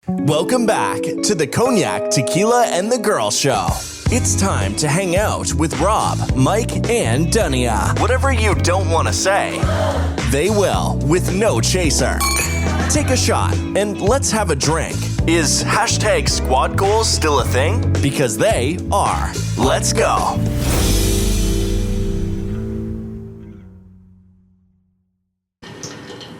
Welcome back to the Cognac, Tequila, and the Girl Show. It's time to hang out with Rob, Mike, and Dunya. Whatever you don't want to say, they will with no chaser. Take a shot and let's have a drink. Is hashtag squad goals still a thing? Because they are. Let's go.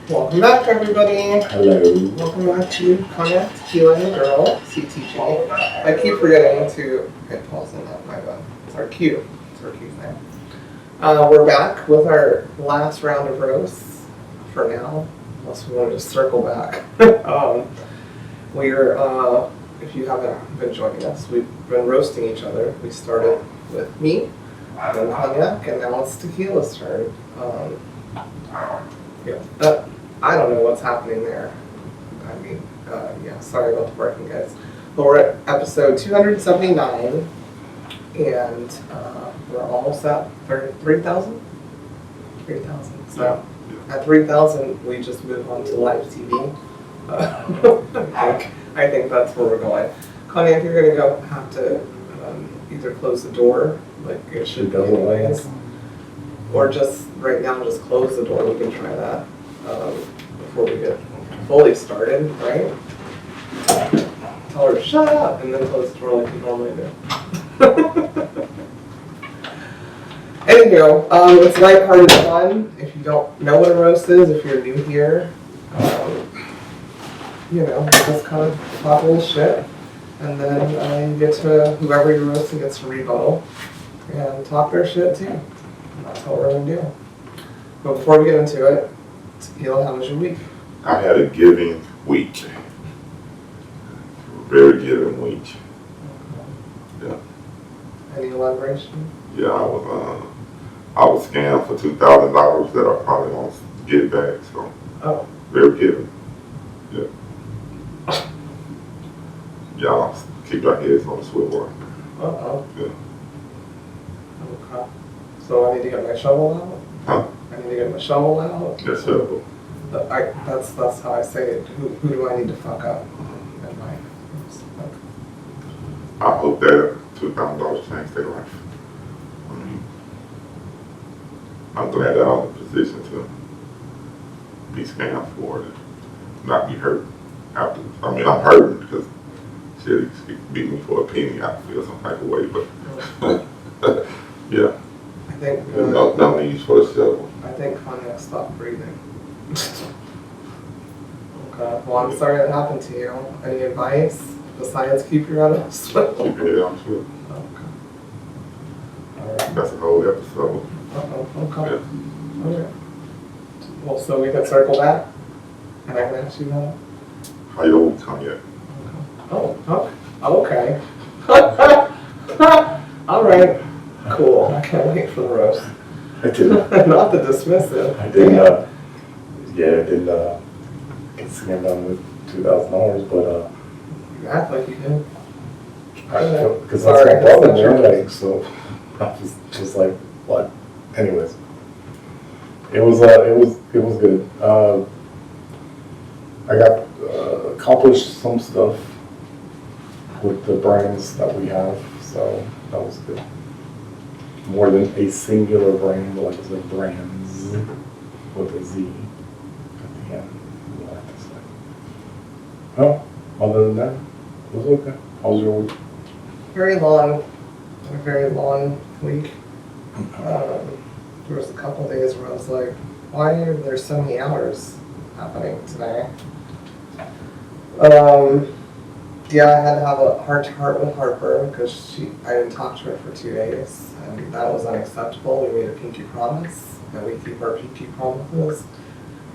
Welcome back, everybody. Hello. Welcome back to Cognac, Tequila, and the Girl, CTG. I keep forgetting to hit pause in that, my bad. It's our cue. It's our cue thing. We're back with our last round of roasts for now, unless we want to just circle back. We're, if you haven't been joining us, we've been roasting each other. We started with me, then Cognac, and now it's Tequila's turn. I don't know what's happening there. I mean, sorry about the barking, guys. But we're at episode 279, and we're almost at 3,000? 3,000. So at 3,000, we just move on to live TV. I think that's where we're going. Connie, if you're going to have to either close the door, like it should be anyways, or just right now, just close the door. We can try that before we get fully started, right? Tell her to shut up and then close the door like you normally do. Anywho, it's lighthearted fun. If you don't know what a roast is, if you're new here, just kind of talk a little shit. And then you get to, whoever you're roasting gets to rebuttal and talk their shit too. And that's what we're going to do. But before we get into it, Tequila, how was your week? I had a giving week. Very giving week. Yeah. Any elaboration? Yeah, I was scammed for $2,000 that I probably won't get back. So very giving. Yeah. Y'all keep your heads on the swivel. Yeah. Okay. So I need to get my shovel out? Huh? I need to get my shovel out? Yes, sir. That's how I say it. Who do I need to fuck up? I hope that $2,000 changed their life. I'm glad that I'm in a position to be scammed for it, not be hurt after. I mean, I'm hurting because shit, he beat me for a penny. I feel some type of way, but yeah. I think no need for a shovel. I think Cognac stopped breathing. Okay. Well, I'm sorry that happened to you. Any advice besides keep your head on swivel? Keep your head on swivel. Okay. All right. That's a whole episode. Okay. Yeah. Okay. Well, so we can circle back, and I can ask you that. How you old Cognac? Okay. All right. Cool. I can't wait for the roast. I did. Not the dismissive. I did. I did get scammed on with $2,000, but You act like you did. because that's my brother, man. Like, so I was just like, what? Anyways, it was good. I got accomplished some stuff with the brands that we have, so that was good. More than a singular brand, like it's like brands with a Z at the end. You know, like this, like. Other than that, it was okay. How was your week? A very long week. There was a couple days where I was like, why are there so many hours happening today? Yeah, I had to have a heart-to-heart with Harper because I didn't talk to her for 2 days, and that was unacceptable. We made a pinky promise, and we keep our pinky promises.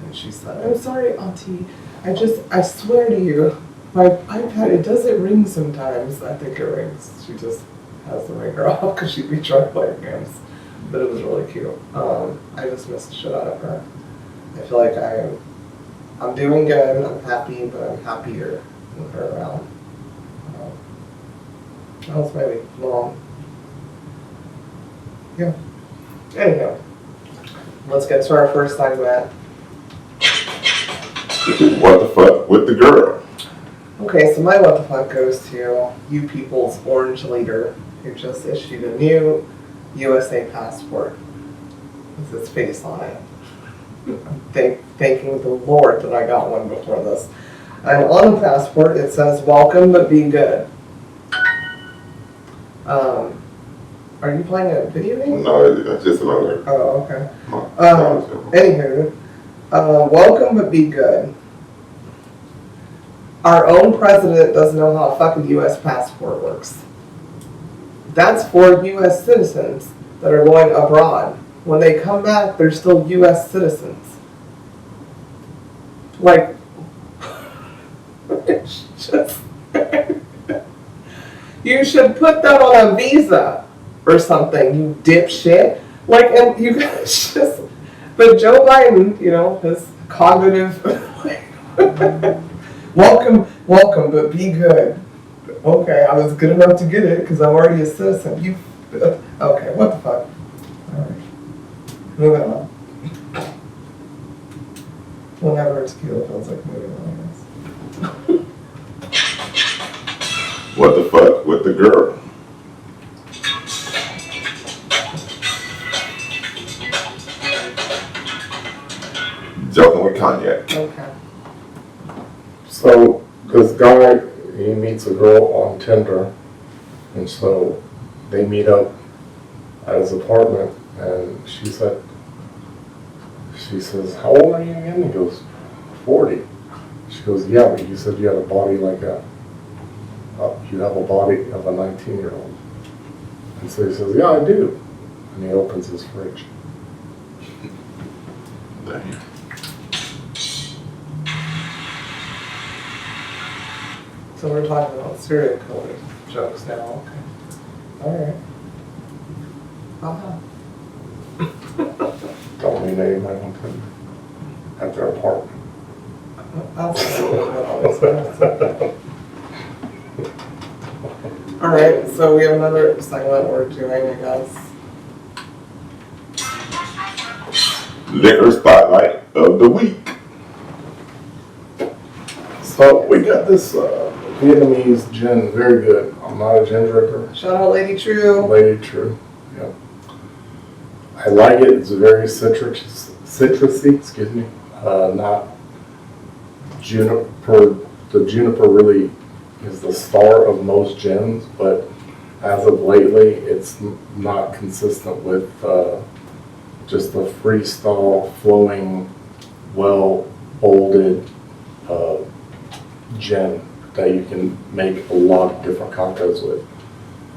And she said, I'm sorry, Auntie. I swear to you, my iPad, it doesn't ring sometimes. I think it rings. She just has the ringer off because she'd be trying to play games. But it was really cute. I just missed the shit out of her. I feel like I'm doing good, I'm happy, but I'm happier with her around. That was maybe long. Yeah. Anyhow, let's get to our first segment. What the fuck with the girl? Okay, so my what the fuck goes to you people's orange leader who just issued a new USA passport with his face on it. Thanking the Lord that I got one before this. And on the passport it says, "Welcome but be good." Are you playing a video game? No, that's just an alert. Oh, okay. No, Anywho, welcome but be good. Our own president doesn't know how a fucking U.S. passport works. That's for U.S. citizens that are going abroad. When they come back, they're still U.S. citizens. Like, it's just, you should put that on a visa or something, you dipshit. Like, and you guys just, but Joe Biden, you know, his cognitive, welcome, but be good. Okay, I was good enough to get it because I'm already a citizen. You, okay, what the fuck? Alright, moving on. Whenever tequila feels like moving on, I guess. what the fuck with the girl? Joking with Cognac. Okay. So this guy, he meets a girl on Tinder, and so they meet up at his apartment, and she says, "How old are you again?" He goes, 40. She goes, "Yeah, but you said you had a body like you have a body of a 19-year-old." And so he says, "Yeah, I do." And he opens his fridge. Damn. So we're talking about serial killer jokes now, okay. Alright. Don't mean anybody on Tinder at their apartment. Alright, so we have another segment we're doing, I guess. Liquor spotlight of the week. So we got this Vietnamese gin, very good. I'm not a gin drinker. Shout out Lady True. Lady True, yeah. I like it. It's very citrusy, excuse me. Not juniper. The juniper really is the star of most gins, but as of lately, it's not consistent with just the freestyle, flowing, well molded gin that you can make a lot of different cocktails with.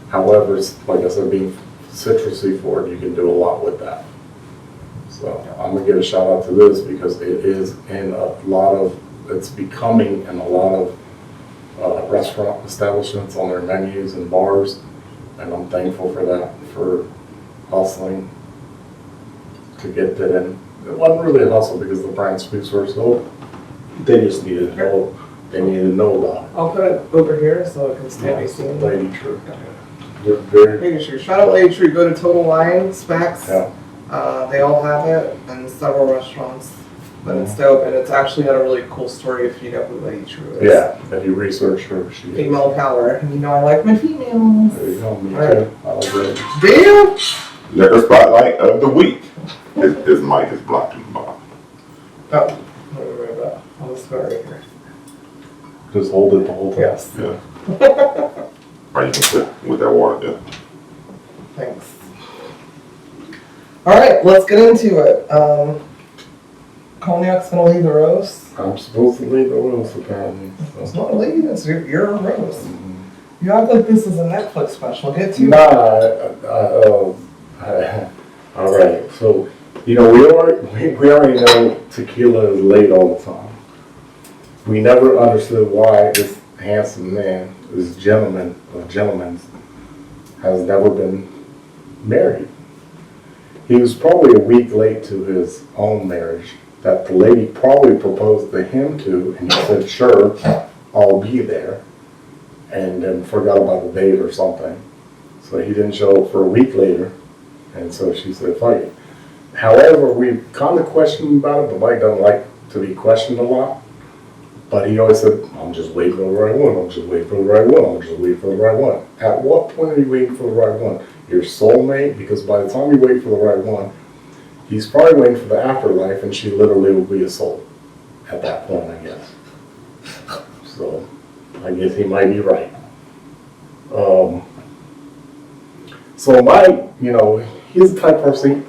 However, like I said, being citrusy forward, you can do a lot with that. So I'm gonna give a shout out to this because it is in a lot of, it's becoming in a lot of restaurant establishments on their menus and bars, and I'm thankful for that, for hustling to get that in. It wasn't really a hustle because the brand speaks for itself. They just needed to know. They needed to know about it. I'll put it over here so it can stay be seen. Lady True. They're very, Lady True. Shout out Lady True. Go to Total Wine, Specs. yeah. They all have it in several restaurants. But it's dope, and it's actually got a really cool story if you know who Lady True is. Yeah, if you research her, she is. Female power. And you know I like my females. There you go, me Right. too. I like it. Do you? Liquor spotlight of the week. His mic is blocked in the bottom. Oh, wait. I'll just go right here. Just hold it the whole time. Yes. Yeah. Or you can put with that water there. Thanks. Alright, let's get into it. Cognac's gonna lead the roast. I'm supposed to lead the roast, apparently. It's So. not leading, it's you're a roast. Mhm. You act like this is a Netflix special. Get to it. All right. So, you know, we already know tequila is late all the time. We never understood why this handsome man, this gentleman, has never been married. He was probably a week late to his own marriage that the lady probably proposed to him to, and he said, "Sure, I'll be there," and then forgot about the date or something. So he didn't show up for a week later, and so she said, "Fuck it." However, we kind of questioned about it, but Mike doesn't like to be questioned a lot. But he always said, I'm just waiting for the right one, I'm just waiting for the right one, I'm just waiting for the right one. At what point are you waiting for the right one? Your soulmate? Because by the time you wait for the right one, he's probably waiting for the afterlife, and she literally will be a soul at that point, I guess. So, I guess he might be right. So Mike, he's the type of person.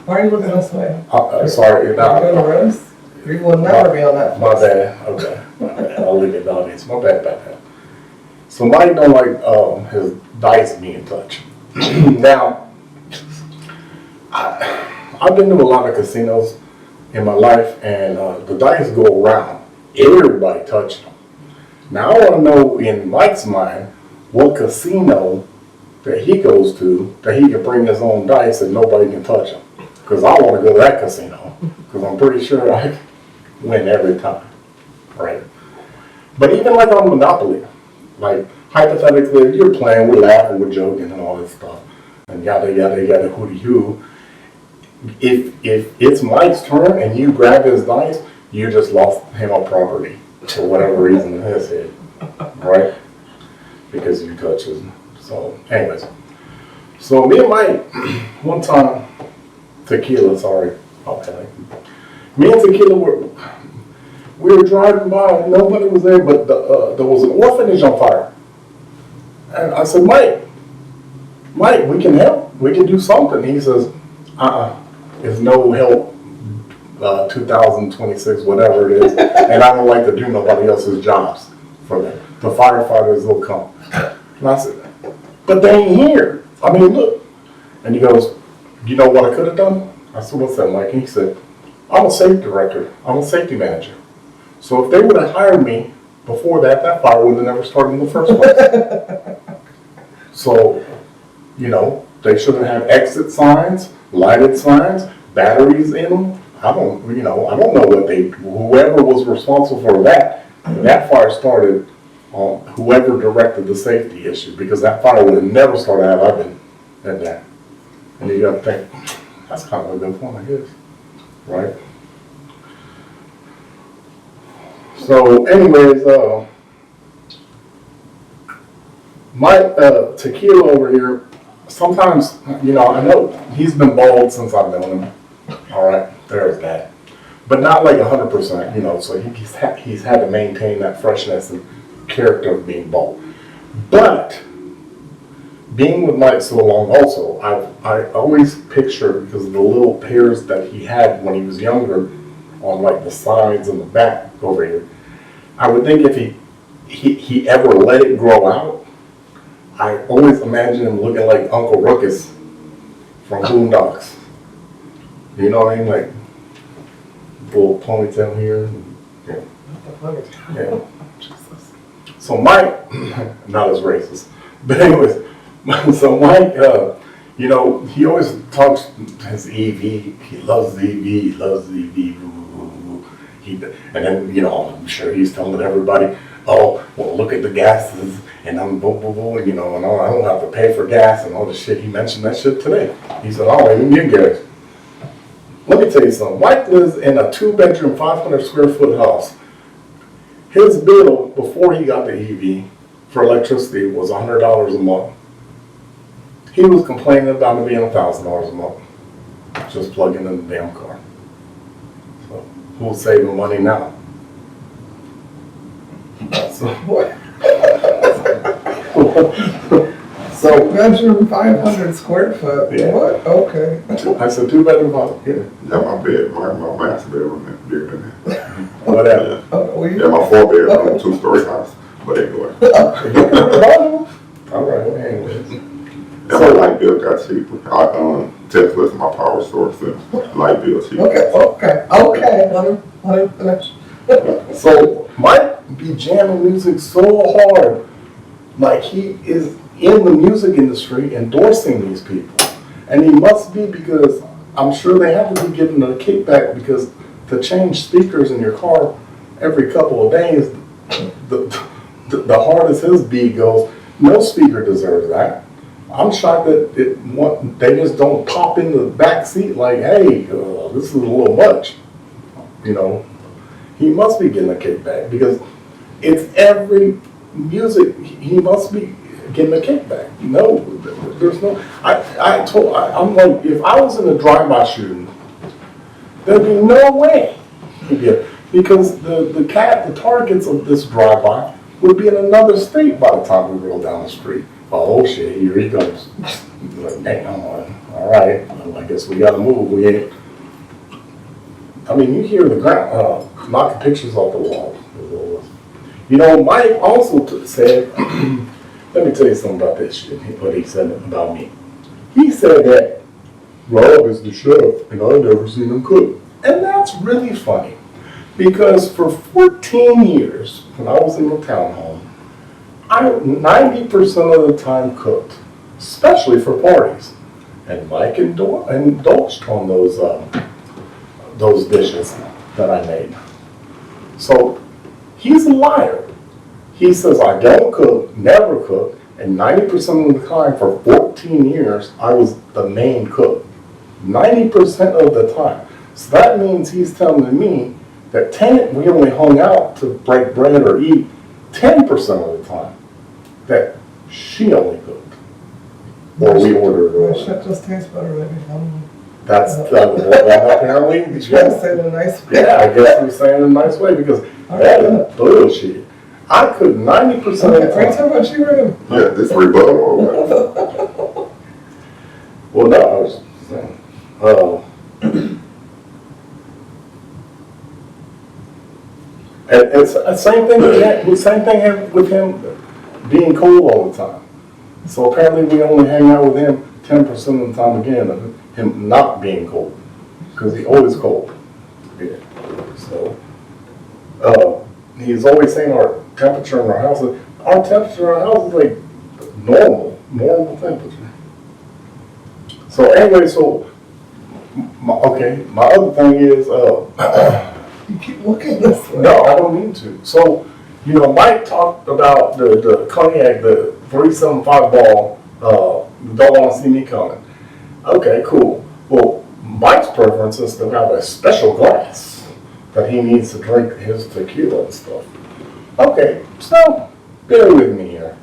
Why are you looking this way? Sorry, You're doing the rooms? You will never be on that. My bad. Okay. My bad. I'll leave it down. It's my bad. So Mike don't like his dice being touched. Now, I've been to a lot of casinos in my life, and the dice go around. Everybody touching them. Now I want to know, in Mike's mind, what casino that he goes to that he can bring his own dice and nobody can touch him. Because I want to go to that casino, because I'm pretty sure I win every time, right? But even like on Monopoly, like hypothetically, if you're playing, we're laughing, we're joking and all this stuff, and yada yada yada hooty hoo. If it's Mike's turn and you grab his dice, you just lost him a property for whatever reason in his head, right? Because you touched his. So, anyways, so me and Mike, one time. Tequila, sorry. Okay. Me and Tequila we were driving by, nobody was there, but there was an orphanage on fire. And I said, Mike, we can help. We can do something. He says, there's no help, 2026, whatever it is, and I don't like to do nobody else's jobs for them. The firefighters will come. And I said, but they ain't here. I mean, look. And he goes, you know what I could have done? I said, what's that, Mike? And he said, I'm a safety director. I'm a safety manager. So if they would have hired me before that fire would have never started in the first place. So, they should have had exit signs, lighted signs, batteries in them. I don't know whoever was responsible for that fire started on whoever directed the safety issue, because that fire would have never started had I been at that. And you got to think, that's kind of a good point, I guess, right? So, anyways, my Tequila over here, sometimes, I know he's been bald since I've known him. All right, there's that. But not like 100%, so he's had to maintain that freshness and character of being bald. But being with Mike so long also, I always picture, because of the little hairs that he had when he was younger on like the sides and the back over here, I would think if he ever let it grow out, I always imagine him looking like Uncle Ruckus from Boondocks. You know what I mean? Like little ponytail here. Yeah. So Mike, not as racist, but anyways, so Mike, he always talks his EV. He loves the EV. He loves the EV. And then, I'm sure he's telling everybody, oh, well, look at the gases, and I'm boo, boo, boo, and I don't have to pay for gas and all this shit. He mentioned that shit today. He said, I don't even get gas. Let me tell you something. Mike lives in a 2-bedroom, 500 square foot house. His bill before he got the EV for electricity was $100 a month. He was complaining about it being $1,000 a month. Just plugging in the damn car. So who's saving money now? So bedroom 500 square foot. Yeah. What? Okay. I said 2-bedroom house. Yeah. Yeah, my bed, my master bedroom is bigger than that. Whatever. Yeah, my 4-bedroom, 2-story house. But anyway. All right. Anyways. And my light bill got cheaper. Tesla is my power source, and light bill cheaper. Okay. Let him finish. So Mike be jamming music so hard, like he is in the music industry endorsing these people. And he must be, because I'm sure they have to be giving a kickback, because to change speakers in your car every couple of days, the hardest his beat goes, no speaker deserves that. I'm shocked that they just don't pop in the back seat like, hey, this is a little much. He must be getting a kickback because it's every music. He must be getting a kickback. No, there's no. I'm like, if I was in a drive-by shooting, there'd be no way. Because the targets of this drive-by would be in another state by the time we roll down the street. Oh shit, here he comes. Like, damn, all right. Well, I guess we gotta move. We ain't. I mean, you hear the ground knocking pictures off the wall. You know, Mike also said, let me tell you something about this shit, what he said about me. He said that Rob is the chef and I've never seen him cook. And that's really funny because for 14 years, when I was in the townhome, I 90% of the time cooked, especially for parties. And Mike indulged on those dishes that I made. So he's a liar. He says I don't cook, never cook, and 90% of the time for 14 years I was the main cook. 90% of the time. So that means he's telling me that we only hung out to break bread or eat 10% of the time. That she only cooked. Or we ordered. My shit just tastes better, maybe. I don't know. That's apparently. You trying to say it in a nice way? Yeah, I guess we're saying it in a nice way because that is bullshit. I could 90% of the Are you time. talking about you, Ryan? Yeah, this rebuttal or what? Well, no, I was saying. And it's the same thing with him being cool all the time. So apparently we only hang out with him 10% of the time again of him not being cold. Because he's always cold. Yeah. So he's always saying our temperature in our house is like normal temperature. So anyway, my other thing is You keep looking this way. no, I don't mean to. So, you know, Mike talked about the Cognac, the 375 ball, don't want to see me coming. Okay, cool. Well, Mike's preference is to have a special glass that he needs to drink his tequila and stuff. Okay, so bear with me here.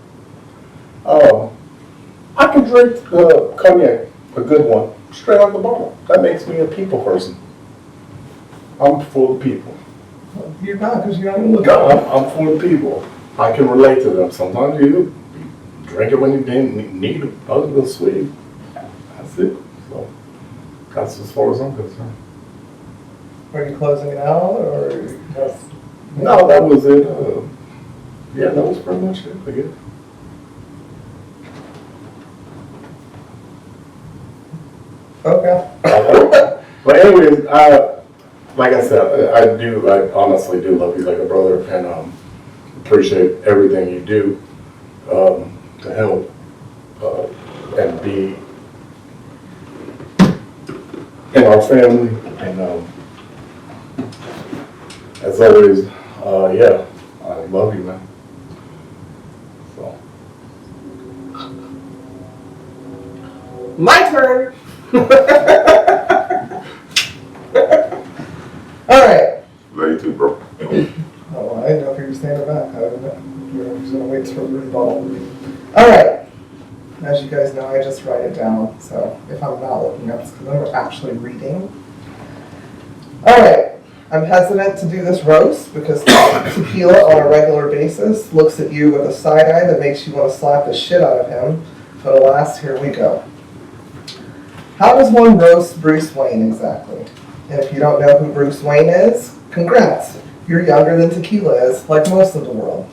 I can drink Cognac, a good one, straight out the bottle. That makes me a people person. I'm full of people. You're not, because you're not even looking. No, I'm full of people. I can relate to them. Sometimes you drink it when you didn't need a little sweet. That's it. So that's as far as I'm concerned. Are you closing it out, or just? No, that was it. Yeah, that was pretty much it, I guess. Okay. But anyways, like I said, I honestly do love you like a brother, and appreciate everything you do to help and be in our family. And as always, yeah, I love you, man. So. My turn. All right. Love you too, bro. Oh, I didn't know if you were standing back. I don't know. You're just gonna wait for the rebuttal. All right. As you guys know, I just write it down. So if I'm not looking up, it's because I'm actually reading. All right. I'm hesitant to do this roast because Tequila on a regular basis looks at you with a side eye that makes you want to slap the shit out of him. But alas, here we go. How does one roast Bruce Wayne exactly? And if you don't know who Bruce Wayne is, congrats. You're younger than Tequila is, like most of the world.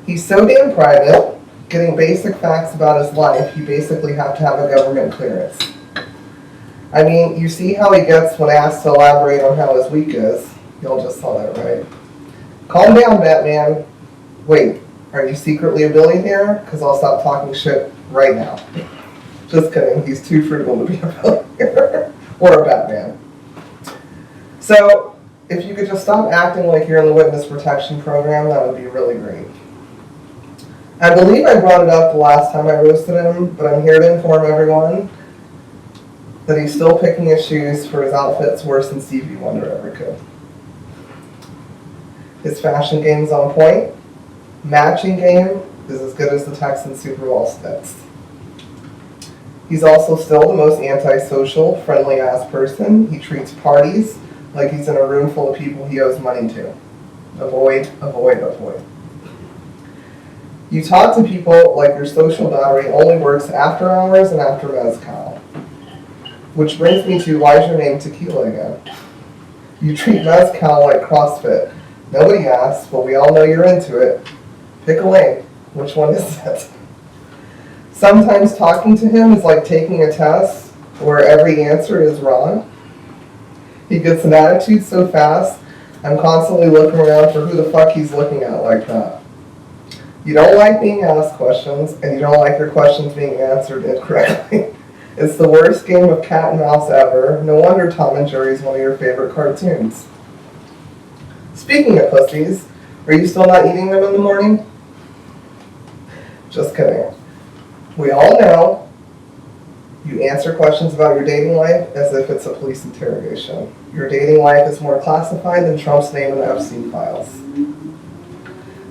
He's so damn private, getting basic facts about his life, you basically have to have a government clearance. I mean, you see how he gets when asked to elaborate on how his week is. Y'all just saw that, right? Calm down, Batman. Wait, are you secretly a billionaire? Because I'll stop talking shit right now. Just kidding, he's too frugal to be a billionaire. Or a Batman. So, if you could just stop acting like you're in the witness protection program, that would be really great. I believe I brought it up the last time I roasted him, but I'm here to inform everyone that he's still picking his shoes for his outfits worse than Stevie Wonder ever could. His fashion game's on point. Matching game is as good as the Texans Super Bowl sticks. He's also still the most antisocial, friendly-ass person. He treats parties like he's in a room full of people he owes money to. Avoid, avoid, avoid. You talk to people like your social battery only works after hours and after mezcal. Which brings me to, why is your name Tequila again? You treat mezcal like CrossFit. Nobody asks, but we all know you're into it. Pick a lane. Which one is it? Sometimes talking to him is like taking a test where every answer is wrong. He gets an attitude so fast, I'm constantly looking around for who the fuck he's looking at like that. You don't like being asked questions, and you don't like your questions being answered incorrectly. It's the worst game of cat and mouse ever. No wonder Tom and Jerry is one of your favorite cartoons. Speaking of pussies, are you still not eating them in the morning? Just kidding. We all know you answer questions about your dating life as if it's a police interrogation. Your dating life is more classified than Trump's name in the Epstein files.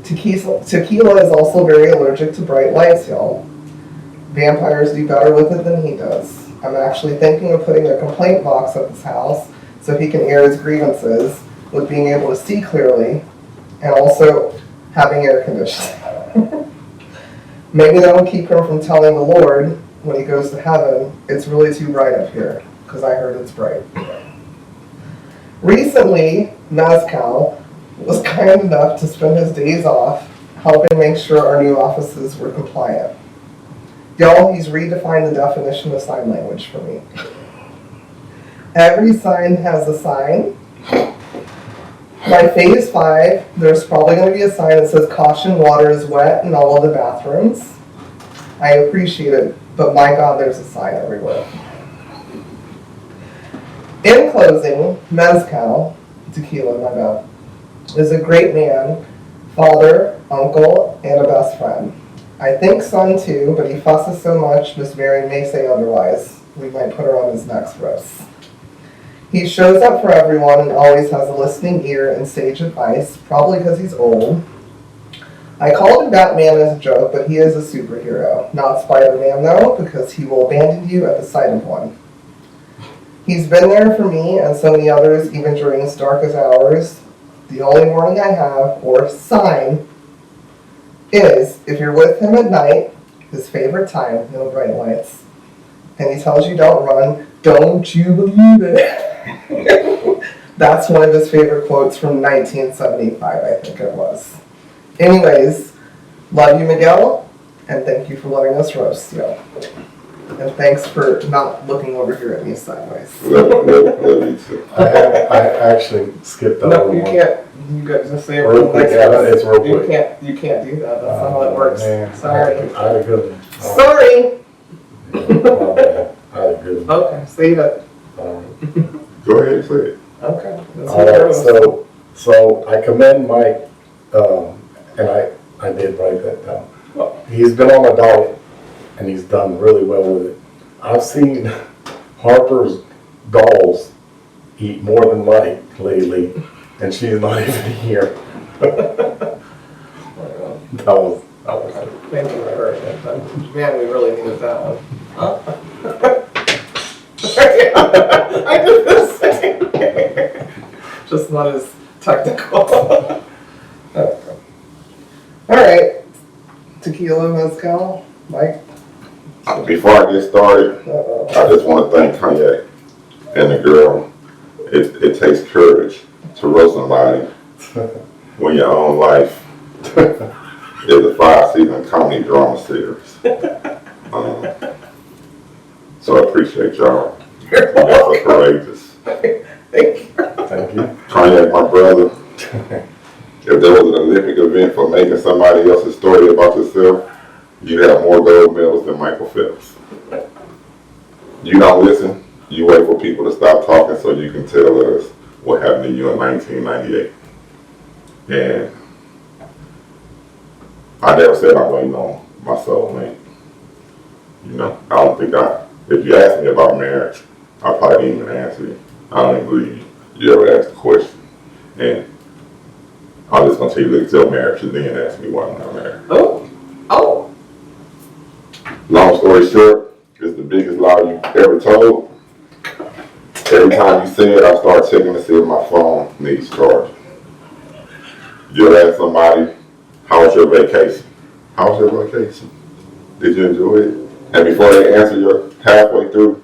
Tequila is also very allergic to bright lights, y'all. Vampires do better with it than he does. I'm actually thinking of putting a complaint box at his house so he can air his grievances with being able to see clearly and also having air conditioning. Maybe that'll keep him from telling the Lord when he goes to heaven, it's really too bright up here, because I heard it's bright. Recently, Mezcal was kind enough to spend his days off helping make sure our new offices were compliant. Y'all, he's redefined the definition of sign language for me. Every sign has a sign. By phase 5, there's probably going to be a sign that says caution, water is wet in all of the bathrooms. I appreciate it, but my God, there's a sign everywhere. In closing, Mezcal, Tequila, my bad, is a great man, father, uncle, and a best friend. I think son too, but he fusses so much, Miss Mary may say otherwise. We might put her on his next roast. He shows up for everyone and always has a listening ear and sage advice, probably because he's old. I called him Batman as a joke, but he is a superhero. Not Spider-Man though, because he will abandon you at the sight of one. He's been there for me and so many others, even during his darkest hours. The only warning I have, or sign, is if you're with him at night, his favorite time, no bright lights, and he tells you don't run, don't you believe it? That's one of his favorite quotes from 1975, I think it was. Anyways, love you, Miguel, and thank you for letting us roast you. And thanks for not looking over here at me sideways. I actually skipped that. No, you can't. You guys just say it real quick. Yeah, it's real quick. You can't do that. That's not how it works. Man, Sorry. I had a good one. Sorry. I had a good one. Okay, say that. Go ahead and say it. Okay. That's All right, so I commend Mike, and I did write that down. He's been on a diet, and he's done really well with it. I've seen Harper's dolls eat more than Mike lately, and she's not even here. That was Thank you for it. Man, we really needed that one. Huh? I did the same. Just not as technical. Okay. All right. Tequila, mezcal, Mike. Before I get started, I just want to thank Cognac and the girl. It takes courage to roast somebody when your own life is a 5-season comedy drama series. So I appreciate y'all. Y'all are courageous. Thank you. Thank you. Cognac, my brother. If there was an Olympic event for making somebody else's story about yourself, you'd have more gold medals than Michael Phelps. You don't listen, you wait for people to stop talking so you can tell us what happened to you in 1998. And I never said I'm waiting on my soulmate. You know, I don't think if you ask me about marriage, I probably didn't even answer you. I don't even believe you ever asked the question. And I'm just gonna tell you that your marriage and then ask me why I'm not married. Oh. Long story short, it's the biggest lie you ever told. Every time you say it, I start checking to see if my phone needs charge. You'll ask somebody, how was your vacation? How was your vacation? Did you enjoy it? And before they answer, you're halfway through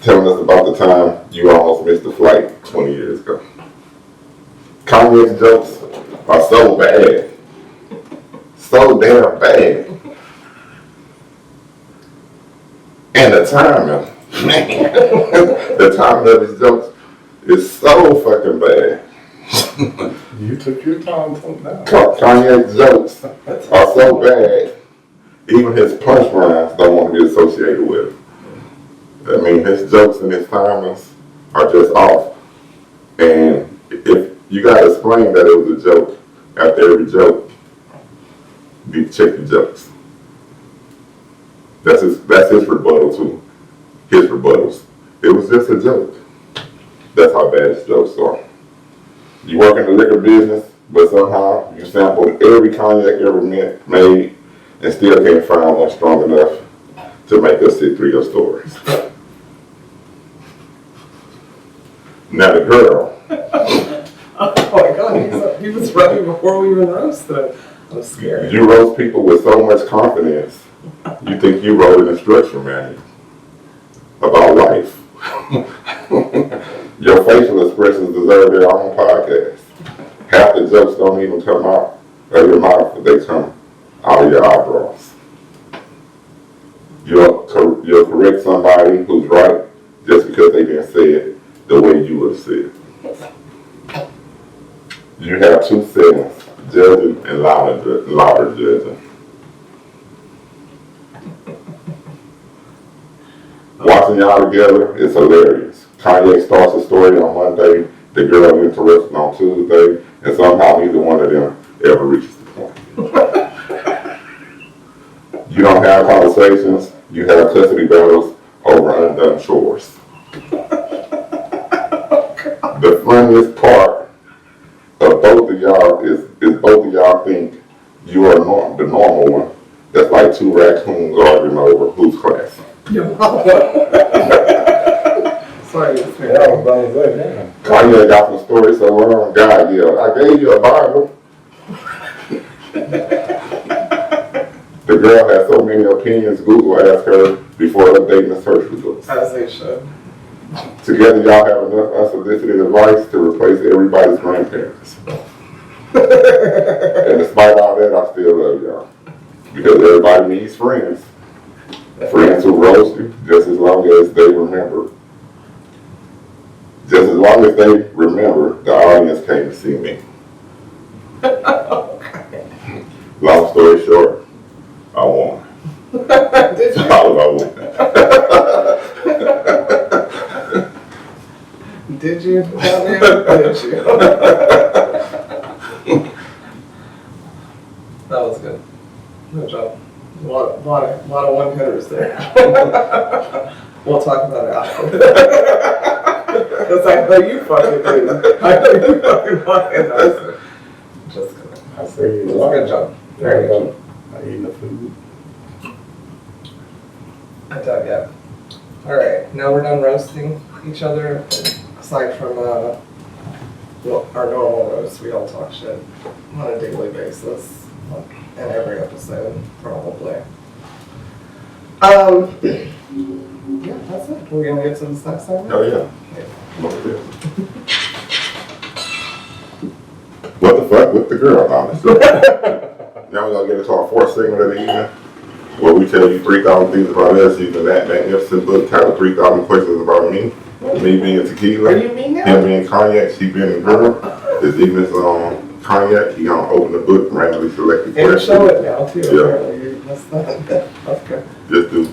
telling us about the time you almost missed a flight 20 years ago. Cognac's jokes are so bad. So damn bad. And the timing, man, the timing of his jokes is so fucking bad. You took your time to them down. Cognac's jokes are so bad, even his punchlines don't want to be associated with him. I mean, his jokes and his timings are just off. And if you gotta explain that it was a joke after every joke, you check the jokes. That's his rebuttal to his rebuttals. It was just a joke. That's how bad his jokes are. You work in the liquor business, but somehow you sampled every cognac ever made and still can't find one strong enough to make us sit through your stories. Now the girl. Oh my God, he was ready before we even roasted. I was scared. You roast people with so much confidence, you think you wrote an instruction manual about life. Your facial expressions deserve their own podcast. Half the jokes don't even come out of your mouth, but they come out of your eyebrows. You'll correct somebody who's right just because they didn't say it the way you would have said it. You have two settings, judging and louder judging. Watching y'all together is hilarious. Kanye starts a story on Monday, the girl interrupts on Tuesday, and somehow neither one of them ever reaches the point. You don't have conversations, you have custody battles over undone chores. The funniest part of both of y'all is both of y'all think you are the normal one. That's like two raccoons arguing over who's classy. Sorry. Yeah, I was about to say, man. Kanye got some stories so long. God, yeah, I gave you a Bible. The girl has so many opinions, Google asked her before updating the search results. As they should. Together, y'all have enough unsolicited advice to replace everybody's grandparents. And despite all that, I still love y'all. Because everybody needs friends. Friends who roast you just as long as they remember. Just as long as they remember, the audience came to see me. Long story short, I won. Did you? All I won. Did you? Did you? That was good. Good job. A lot of one-hitters there. We'll talk about it after. Because I know you fucking did. I know you fucking wanted. Just kidding. I say you Good job. Very good. I eat the food. I dug it. Alright, now we're done roasting each other. Aside from our normal roast, we all talk shit on a daily basis. In every episode, probably. Yeah, that's it. We're gonna get to the snack segment? Oh, yeah. Look at this. What the fuck with the girl, honestly? Now we're gonna get into our fourth segment of the evening, where we tell you 3,000 things about us using that magnificent book titled 3,000 Questions About Me. Me being Tequila, Are you me now? him being Cognac, she being a girl. This evening's Cognac, he gonna open the book, randomly selected And questions. show it now, too, Yeah. apparently. That's not, okay. Just do.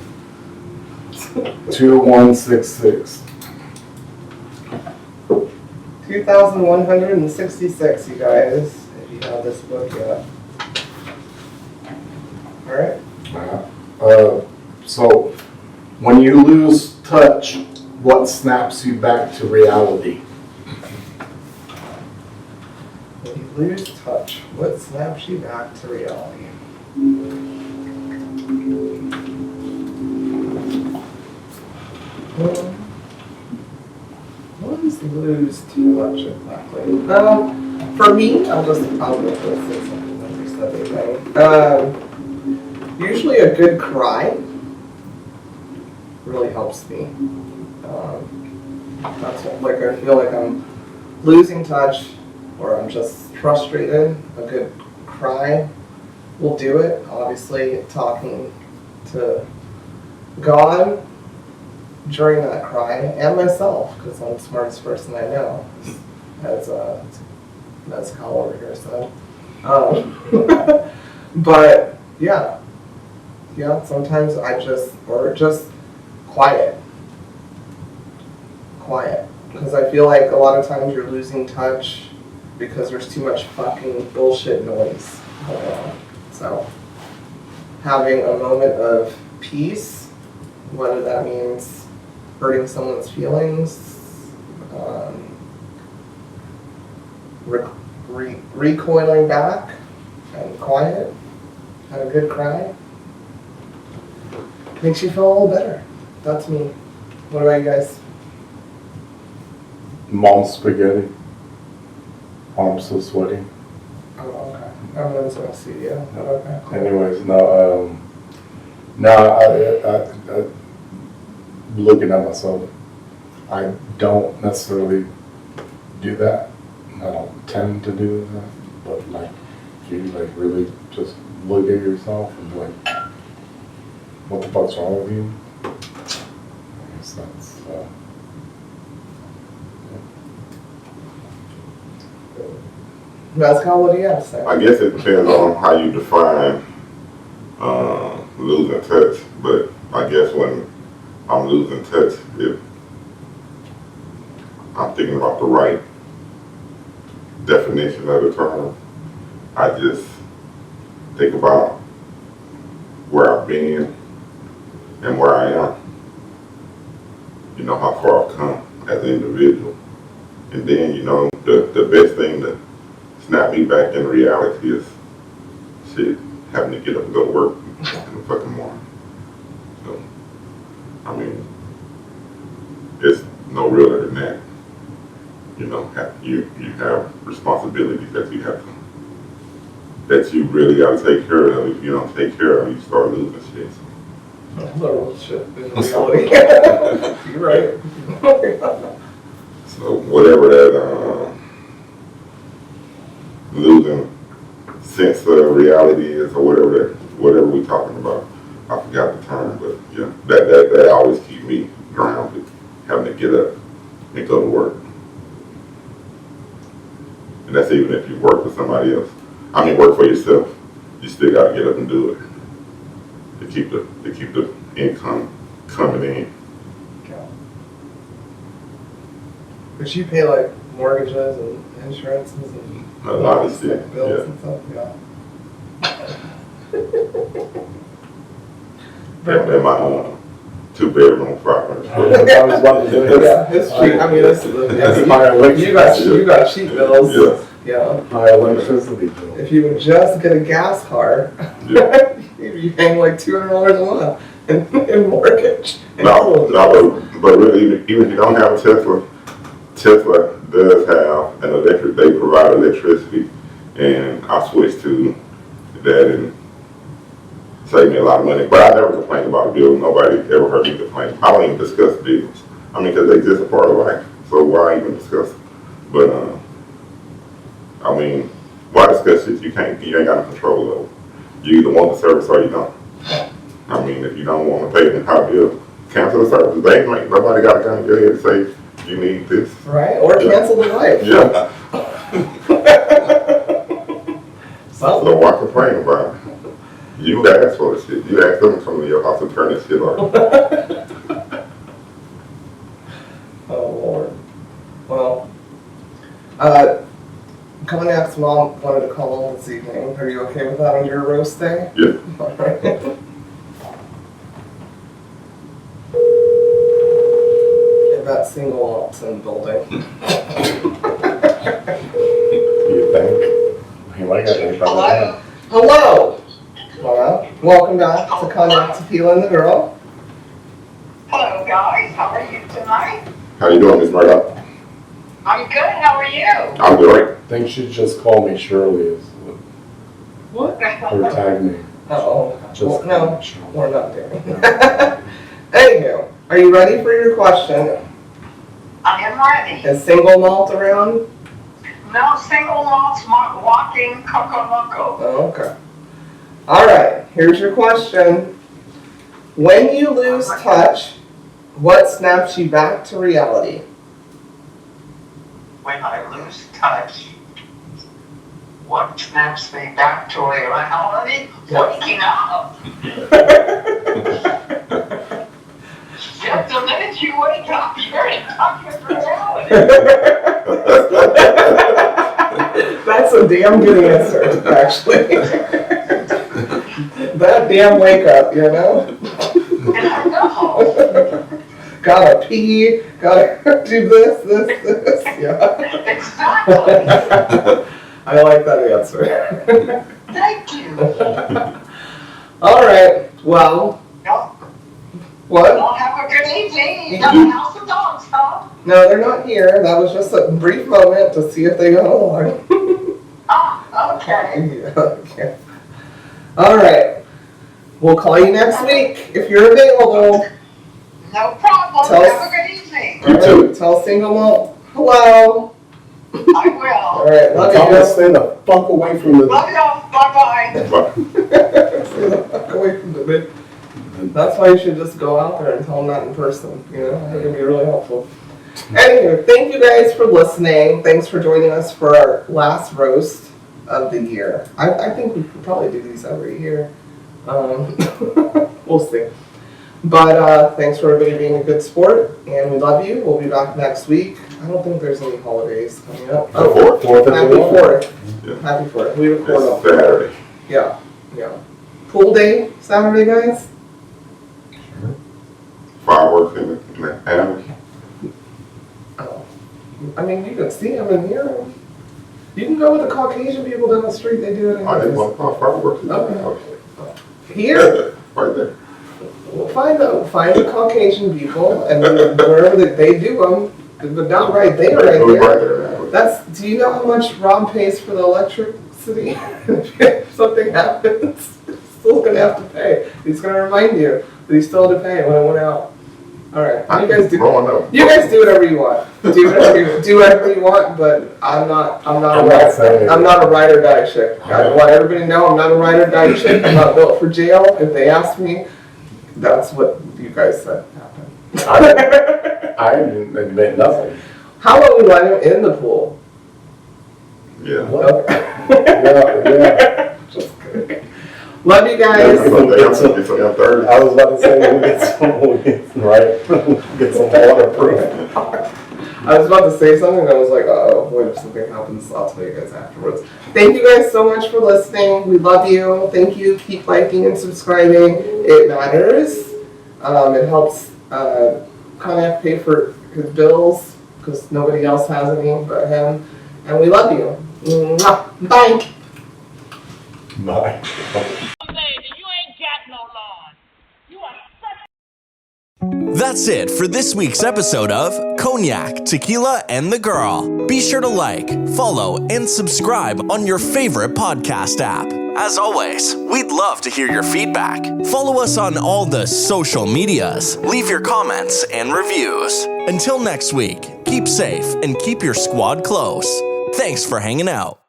2166. 2,166, you guys, if you have this book yet. Alright. So, when you lose touch, what snaps you back to reality? When you lose touch, what snaps you back to reality? What is lose too much exactly? For me, I'll go for something that you said anything. Usually a good cry really helps me. That's what, like, I feel like I'm losing touch or I'm just frustrated. A good cry will do it. Obviously, talking to God during that cry and myself, because I'm the smartest person I know, as Kyle over here said. But yeah, sometimes just quiet, because I feel like a lot of times you're losing touch because there's too much fucking bullshit noise going on. So having a moment of peace, whether that means hurting someone's feelings, recoiling back and quiet, and a good cry, makes you feel a little better. That's me. What about you guys? Mom's spaghetti. I'm so sweaty. Oh, okay. I'm not gonna see you. Okay. Cool. Anyways, I looking at myself, I don't necessarily do that. I don't tend to do that, but like, if you like really just look at yourself and be like, what the fuck's wrong with you? I guess that's, Mascot, what do you have to say? I guess it depends on how you define losing touch, but I guess when I'm losing touch, if I'm thinking about the right definition of the term, I just think about where I've been and where I am. You know, how far I've come as an individual. And then, you know, the best thing to snap me back in reality is shit, having to get up and go to work in the fucking morning. So, I mean, it's no realer than that. You know, you have responsibilities that you really gotta take care of. If you don't take care of, you start losing shit. Literal shit in reality. You're right. So whatever that losing sense of reality is, or whatever we talking about, I forgot the term, but yeah, that always keep me grounded, having to get up and go to work. And that's even if you work for somebody else. I mean, work for yourself. You still gotta get up and do it to keep the income coming in. But you pay like mortgages and insurances and A lot of shit, bills yeah. and stuff. And my 2-bedroom apartment. I was about to do it. Yeah, it's cheap. I mean, you got cheap bills. Yeah. High electricity bill. If you would just get a gas car, Yeah. you'd be paying like $200 a month in mortgage. But really, even if you don't have a Tesla does have an they provide electricity, and I switched to that and saved me a lot of money. But I never complained about a bill. Nobody ever heard me complain. I don't even discuss bills. I mean, because they just a part of life. So why even discuss it? But I mean, why discuss shit you ain't got no control over? You either want the service or you don't. I mean, if you don't want to pay the high bill, cancel the service. Nobody got to come to your head and say you need this. Right? Or cancel the life. Yeah. So why complain about it? You asked for the shit. You asked them to come to your house and turn this shit on. Oh, Lord. Well, Cognac's mom wanted to call this evening. Are you okay with that on your roast day? Yeah. All right. If that single ops in the building. You think? Hello. Hello. Well, welcome back to Cognac, Tequila, and the Girl. Hello, guys. How are you tonight? How you doing, Miss Murdoch? I'm good. How are you? I'm great. I think she'd just call me Shirley is What? her tag name. Oh, Just well, call no, me Shirley. we're not doing it. Anywho, are you ready for your question? I am ready. Is single malt around? No single malts walking Coco Loco. Oh, okay. All right, here's your question. When you lose touch, what snaps you back to reality? When I lose touch, what snaps me back to reality? Waking up. Just the minute you wake up, you're in touch with reality. That's a damn good answer, actually. That damn wake up, you know? And I know. Gotta pee, gotta do this, yeah. Exactly. I like that answer. Thank you. All right, well, Y'all what? have a good evening. You got the house of dogs, huh? No, they're not here. That was just a brief moment to see if they got along. Ah, okay. Yeah, okay. All right, we'll call you next week if you're available. No problem. Tell- Have a good evening. You too. Tell single malt hello. I All will. right, love Tell you. her to stay the fuck away from the. Love y'all. Bye-bye. Stay the fuck away from the bed. That's why you should just go out there and tell them that in person. You know, I think it'd be really helpful. Anyway, thank you guys for listening. Thanks for joining us for our last roast of the year. I think we could probably do these every year. We'll see. But thanks for everybody being a good sport, and we love you. We'll be back next week. I don't think there's any holidays coming up. The fourth. Happy 4th. Yeah. Happy 4th. We record on It's Saturday. Yeah, yeah. Pool day Saturday, guys? Fireworks in the alley. Oh. I mean, you can see them and hear them. You can go with the Caucasian people down the street, they do it I didn't anyways. want to call fireworks in the Okay. alley. Here, Right there. we'll find the Caucasian people and wherever they do them, but not right there, right It was right there. there. Do you know how much Rob pays for the electricity? If something happens, he's still gonna have to pay. He's gonna remind you that he still had to pay when it went out. All right, you guys do. Growing up. You guys do whatever you want. Do whatever you want, but I'm not I'm not saying it. a ride or die chick. I want everybody to know I'm not a ride or die chick. I'm not built for jail. If they ask me, that's what you guys said happened. I didn't admit nothing. How about we let him in the pool? Yeah. Okay. Yeah. Just kidding. Love you It's guys. on your third. I was about to say, we'll get some, right? Get some waterproof. I was about to say something and I was like, oh, what if something happens? I'll tell you guys afterwards. Thank you guys so much for listening. We love you. Thank you. Keep liking and subscribing. It matters. It helps Cognac pay for his bills because nobody else has any but him. And we love you. Mwah. Bye. Bye. Lady, you ain't got no lawn. You are such. That's it for this week's episode of Cognac, Tequila, and the Girl. Be sure to like, follow, and subscribe on your favorite podcast app. As always, we'd love to hear your feedback. Follow us on all the social medias, leave your comments and reviews. Until next week, keep safe and keep your squad close. Thanks for hanging out.